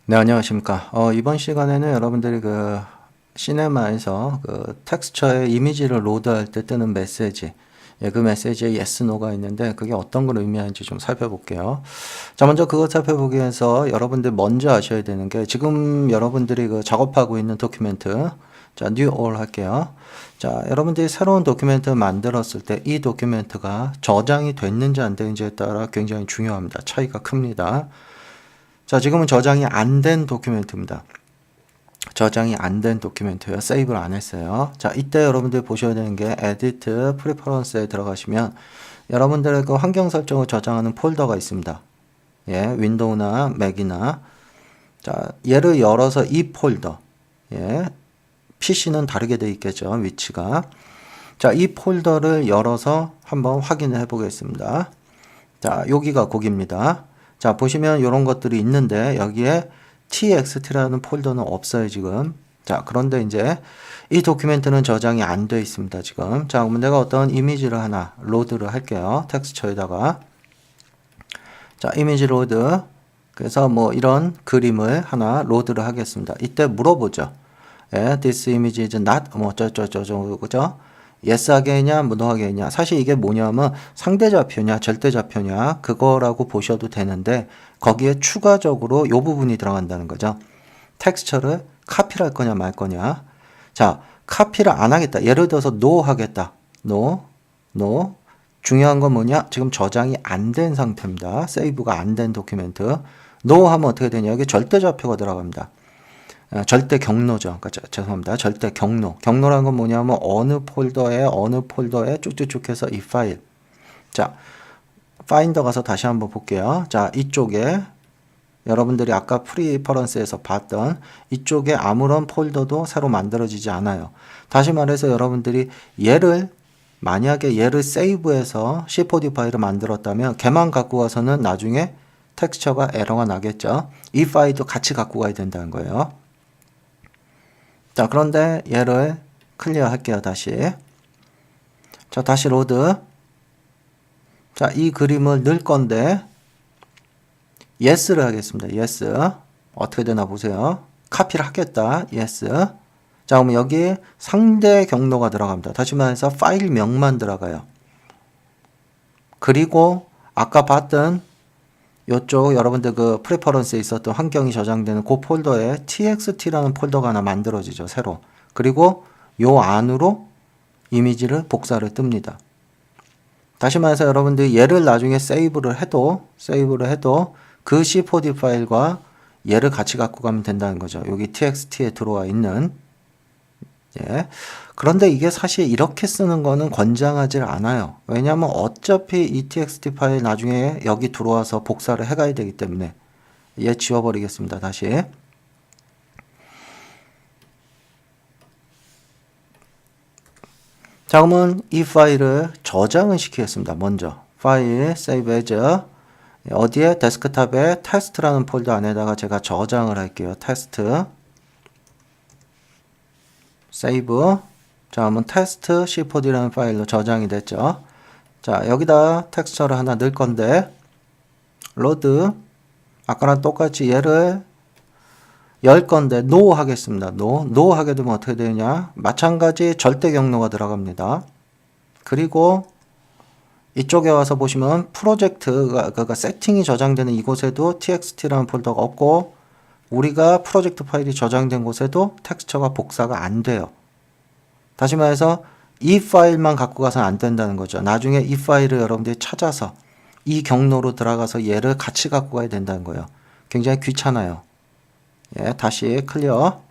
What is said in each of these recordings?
네, 안녕하십니까. 이번 시간에는 여러분들이 그 시네마에서 그 텍스처의 이미지를 로드할 때 뜨는 메시지, 그 메시지에 yes, no가 있는데 그게 어떤 걸 의미하는지 좀 살펴볼게요. 자, 먼저 그거 살펴보기 위해서 여러분들 먼저 아셔야 되는 게 지금 여러분들이 그 작업하고 있는 도큐멘트, 자, new all 할게요. 자, 여러분들이 새로운 도큐멘트 만들었을 때 이 도큐멘트가 저장이 됐는지 안 됐는지에 따라 굉장히 중요합니다. 차이가 큽니다. 자, 지금은 저장이 안 된 도큐멘트입니다. 저장이 안 된 도큐멘트예요. 세이브를 안 했어요. 자, 이때 여러분들 보셔야 되는 게 Edit Preference에 들어가시면 여러분들의 그 환경 설정을 저장하는 폴더가 있습니다. 예, 윈도우나 맥이나 자, 얘를 열어서 이 폴더. 예, PC는 다르게 되어 있겠죠. 위치가. 자, 이 폴더를 열어서 한번 확인을 해 보겠습니다. 자, 여기가 거기입니다. 자, 보시면 이런 것들이 있는데 여기에 txt라는 폴더는 없어요, 지금. 자, 그런데 이제 이 도큐멘트는 저장이 안 돼 있습니다, 지금. 자, 그러면 내가 어떤 이미지를 하나 로드를 할게요. 텍스처에다가. 자, 이미지 로드. 그래서 뭐 이런 그림을 하나 로드를 하겠습니다. 이때 물어보죠. 예, this image is not 뭐 어쩌저쩌저 그죠? yes 하게냐, no 하게냐. 사실 이게 뭐냐면 상대좌표냐, 절대좌표냐 그거라고 보셔도 되는데 거기에 추가적으로 요 부분이 들어간다는 거죠. 텍스처를 카피를 할 거냐 말 거냐. 자, 카피를 안 하겠다. 예를 들어서 no 하겠다. no, no. 중요한 건 뭐냐? 지금 저장이 안 된 상태입니다. 세이브가 안 된 도큐멘트. no 하면 어떻게 되냐? 여기 절대좌표가 들어갑니다. 절대 경로죠. 그러니까 죄송합니다. 절대 경로. 경로라는 건 뭐냐면 어느 폴더에 쭉쭉쭉 해서 이 파일. 자, 파인더 가서 다시 한번 볼게요. 자, 이쪽에 여러분들이 아까 프리퍼런스에서 봤던 이쪽에 아무런 폴더도 새로 만들어지지 않아요. 다시 말해서 여러분들이 만약에 얘를 세이브해서 C4D 파일을 만들었다면 걔만 갖고 와서는 나중에 텍스처가 에러가 나겠죠. 이 파일도 같이 갖고 가야 된다는 거예요. 자, 그런데 얘를 클리어 할게요, 다시. 자, 다시 로드. 자, 이 그림을 넣을 건데, yes를 하겠습니다. yes. 어떻게 되나 보세요. 카피를 하겠다. yes. 자, 그러면 여기 상대 경로가 들어갑니다. 다시 말해서 파일명만 들어가요. 그리고 아까 봤던 요쪽 여러분들 그 프레퍼런스에 있었던 환경이 저장되는 그 폴더에 txt라는 폴더가 하나 만들어지죠, 새로. 그리고 요 안으로 이미지를 복사를 뜹니다. 다시 말해서 여러분들이 얘를 나중에 세이브를 해도 그 C4D 파일과 얘를 같이 갖고 가면 된다는 거죠. 여기 txt에 들어와 있는. 예. 그런데 이게 사실 이렇게 쓰는 거는 권장하지 않아요. 왜냐하면 어차피 이 txt 파일 나중에 여기 들어와서 복사를 해가야 되기 때문에 얘 지워버리겠습니다. 다시. 자, 그러면 이 파일을 저장을 시키겠습니다. 먼저 파일 save as 어디에 데스크탑에 테스트라는 폴더 안에다가 제가 저장을 할게요. 테스트 세이브. 자, 그러면 테스트 C4D라는 파일로 저장이 됐죠. 자, 여기다 텍스처를 하나 넣을 건데 로드. 아까랑 똑같이 얘를 열 건데 no 하겠습니다. no 하게 되면 어떻게 되냐? 마찬가지 절대 경로가 들어갑니다. 그리고 이쪽에 와서 보시면 프로젝트가 그러니까 세팅이 저장되는 이곳에도 txt라는 폴더가 없고 우리가 프로젝트 파일이 저장된 곳에도 텍스처가 복사가 안 돼요. 다시 말해서 이 파일만 갖고 가서는 안 된다는 거죠. 나중에 이 파일을 여러분들이 찾아서 이 경로로 들어가서 얘를 같이 갖고 가야 된다는 거예요. 굉장히 귀찮아요. 예, 다시 클리어.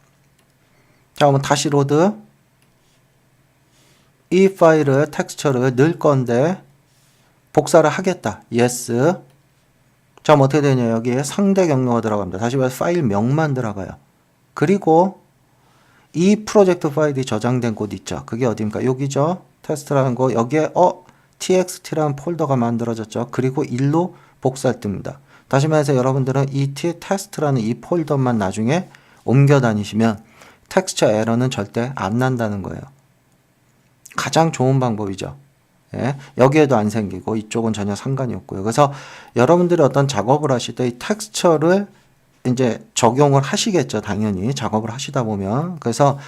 자, 그러면 다시 로드. 이 파일을 텍스처를 넣을 건데 복사를 하겠다. yes. 자, 그럼 어떻게 되냐? 여기에 상대 경로가 들어갑니다. 다시 말해서 파일명만 들어가요. 그리고 이 프로젝트 파일이 저장된 곳 있죠. 그게 어디입니까? 여기죠. 테스트라는 거. 여기에 txt라는 폴더가 만들어졌죠. 그리고 일로 복사를 뜹니다. 다시 말해서 여러분들은 이 test라는 이 폴더만 나중에 옮겨 다니시면 텍스처 에러는 절대 안 난다는 거예요. 가장 좋은 방법이죠. 예, 여기에도 안 생기고 이쪽은 전혀 상관이 없고요. 그래서 여러분들이 어떤 작업을 하실 때 이 텍스처를 이제 적용을 하시겠죠. 당연히 작업을 하시다 보면. 그래서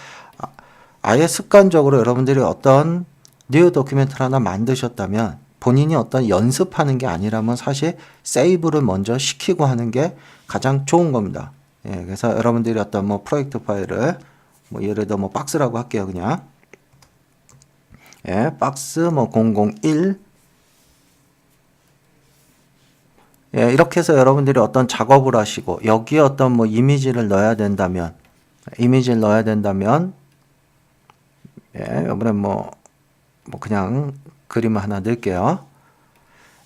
아예 습관적으로 여러분들이 어떤 뉴 도큐멘트를 하나 만드셨다면 본인이 어떤 연습하는 게 아니라면 사실 세이브를 먼저 시키고 하는 게 가장 좋은 겁니다. 예, 그래서 여러분들이 어떤 뭐 프로젝트 파일을 뭐 예를 들어 뭐 박스라고 할게요. 그냥 예, 박스 뭐 001 예, 이렇게 해서 여러분들이 어떤 작업을 하시고 여기에 어떤 뭐 이미지를 넣어야 된다면 예, 이번에 뭐 그냥 그림 하나 넣을게요.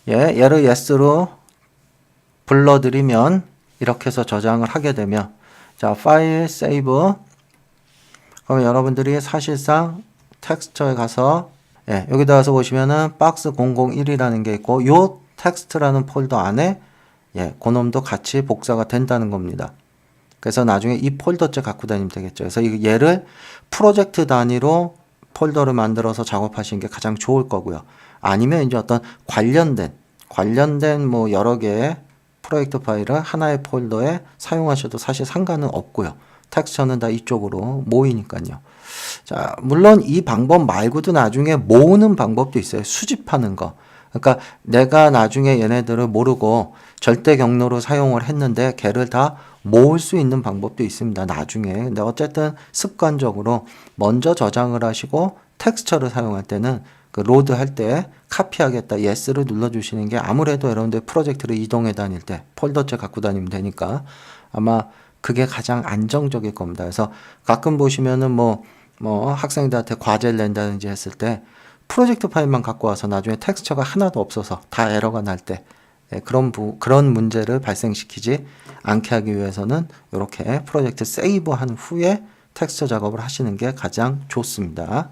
예, 얘를 yes로 불러들이면 이렇게 해서 저장을 하게 되면 자, 파일 세이브 그러면 여러분들이 사실상 텍스처에 가서 예, 여기다 가서 보시면은 박스 001이라는 게 있고 요 텍스트라는 폴더 안에 예, 그놈도 같이 복사가 된다는 겁니다. 그래서 나중에 이 폴더째 갖고 다니면 되겠죠. 그래서 얘를 프로젝트 단위로 폴더를 만들어서 작업하시는 게 가장 좋을 거고요. 아니면 이제 어떤 관련된 뭐 여러 개의 프로젝트 파일을 하나의 폴더에 사용하셔도 사실 상관은 없고요. 텍스처는 다 이쪽으로 모이니까요. 자, 물론 이 방법 말고도 나중에 모으는 방법도 있어요. 수집하는 거. 그러니까 내가 나중에 얘네들을 모르고 절대 경로로 사용을 했는데 걔를 다 모을 수 있는 방법도 있습니다. 나중에. 근데 어쨌든 습관적으로 먼저 저장을 하시고 텍스처를 사용할 때는 그 로드 할 때 카피하겠다 yes를 눌러주시는 게 아무래도 여러분들 프로젝트를 이동해 다닐 때 폴더째 갖고 다니면 되니까 아마 그게 가장 안정적일 겁니다. 그래서 가끔 보시면은 뭐 학생들한테 과제를 낸다든지 했을 때 프로젝트 파일만 갖고 와서 나중에 텍스처가 하나도 없어서 다 에러가 날 때 그런 문제를 발생시키지 않게 하기 위해서는 이렇게 프로젝트 세이브한 후에 텍스처 작업을 하시는 게 가장 좋습니다.